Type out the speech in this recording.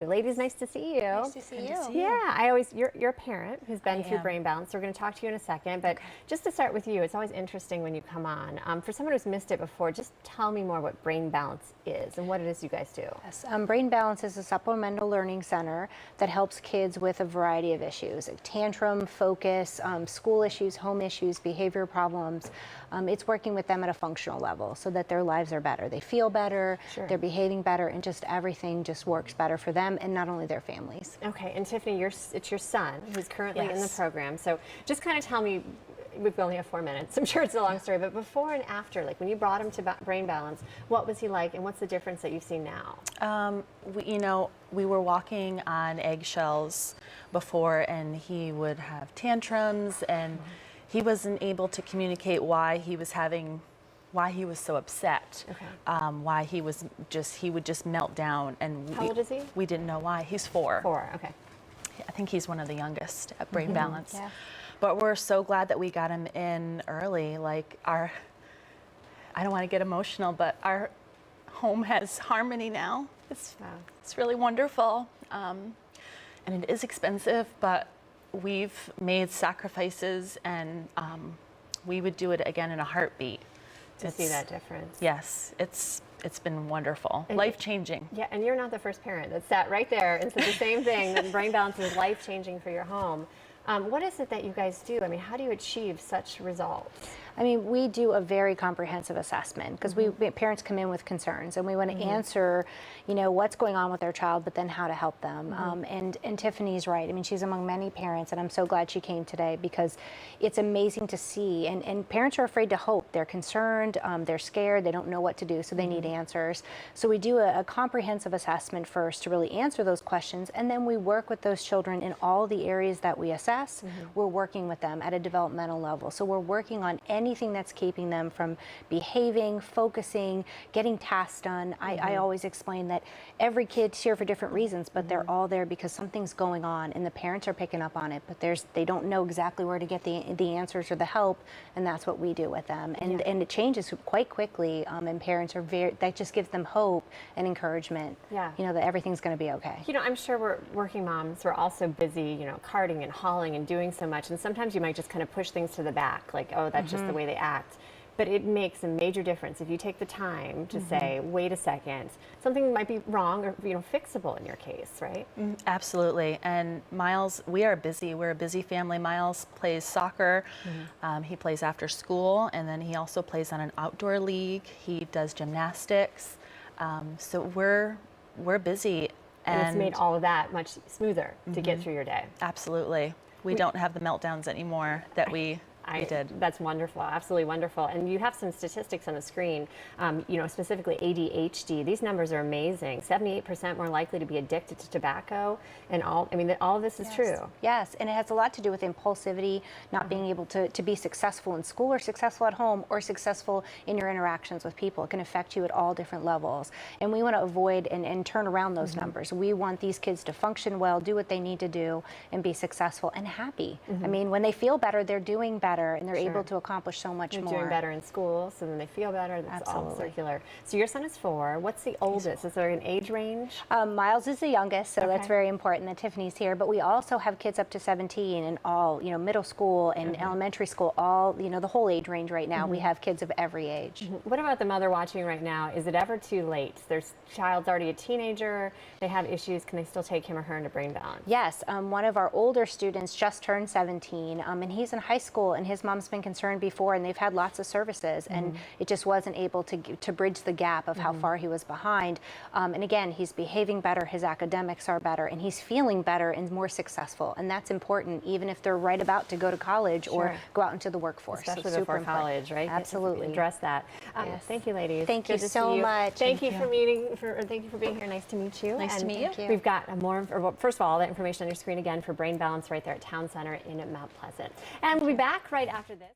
Ladies, nice to see you. Nice to see you. Yeah, you're a parent who's been through brain balance, so we're going to talk to you in a second. But just to start with you, it's always interesting when you come on. For someone who's missed it before, just tell me more what brain balance is and what it is you guys do. Yes, Brain Balance is a supplemental learning center that helps kids with a variety of issues, like tantrum, focus, school issues, home issues, behavior problems. It's working with them at a functional level so that their lives are better. They feel better, they're behaving better, and just everything just works better for them and not only their families. Okay, and Tiffany, it's your son who's currently in the program. So just kind of tell me, we only have 4 minutes. I'm sure it's a long story, but before and after, like when you brought him to Brain Balance, what was he like and what's the difference that you've seen now? We were walking on eggshells before, and he would have tantrums, and he wasn't able to communicate why he was so upset, why he would just melt down. And how old is he? We didn't know why. He's 4. 4, okay. I think he's one of the youngest at Brain Balance. Yeah. But we're so glad that we got him in early. Like I don't want to get emotional, but our home has harmony now. It's really wonderful. And it is expensive, but we've made sacrifices, and we would do it again in a heartbeat. To see that difference. Yes, it's been wonderful, life-changing. Yeah, and you're not the first parent that sat right there and said the same thing, that Brain Balance is life-changing for your home. What is it that you guys do? I mean, how do you achieve such results? I mean, we do a very comprehensive assessment because parents come in with concerns, and we want to answer, what's going on with their child, but then how to help them. And Tiffany's right. I mean, she's among many parents, and I'm so glad she came today because it's amazing to see. And parents are afraid to hope. They're concerned. They're scared. They don't know what to do, so they need answers. So we do a comprehensive assessment first to really answer those questions, and then we work with those children in all the areas that we assess. We're working with them at a developmental level. So we're working on anything that's keeping them from behaving, focusing, getting tasks done. I always explain that every kid's here for different reasons, but they're all there because something's going on, and the parents are picking up on it, but they don't know exactly where to get the answers or the help, and that's what we do with them. And it changes quite quickly, and parents are that just gives them hope and encouragement, that everything's going to be okay. I'm sure we're working moms, we're also busy, carting and hauling and doing so much, and sometimes you might just kind of push things to the back, like, oh, that's just the way they act. But it makes a major difference if you take the time to say, wait a second, something might be wrong or fixable in your case, right? Absolutely. And Miles, we are busy. We're a busy family. Miles plays soccer. He plays after school, and then he also plays on an outdoor league. He does gymnastics. So we're busy. And it's made all of that much smoother to get through your day. Absolutely. We don't have the meltdowns anymore that we did. That's wonderful, absolutely wonderful. And you have some statistics on the screen, specifically ADHD. These numbers are amazing. 78% more likely to be addicted to tobacco, and all of this is true. Yes, and it has a lot to do with impulsivity, not being able to be successful in school or successful at home or successful in your interactions with people. It can affect you at all different levels. And we want to avoid and turn around those numbers. We want these kids to function well, do what they need to do, and be successful and happy. I mean, when they feel better, they're doing better, and they're able to accomplish so much more. They're doing better in school, so then they feel better. That's all circular. So your son is 4. What's the oldest? Is there an age range? Miles is the youngest, so that's very important that Tiffany's here. But we also have kids up to 17 and all, middle school and elementary school, all, the whole age range right now. We have kids of every age. What about the mother watching right now? Is it ever too late? Their child's already a teenager. They have issues. Can they still take him or her into Brain Balance? Yes. One of our older students just turned 17, and he's in high school, and his mom's been concerned before, and they've had lots of services, and it just wasn't able to bridge the gap of how far he was behind. And again, he's behaving better, his academics are better, and he's feeling better and more successful, and that's important even if they're right about to go to college or go out into the workforce. Especially before college, right? Absolutely. Address that. Thank you, ladies. Thank you so much. Thank you for being here. Nice to meet you. Nice to meet you. We've got first of all, all that information on your screen again for Brain Balance right there at Town Center in Mount Pleasant. And we'll be back right after this.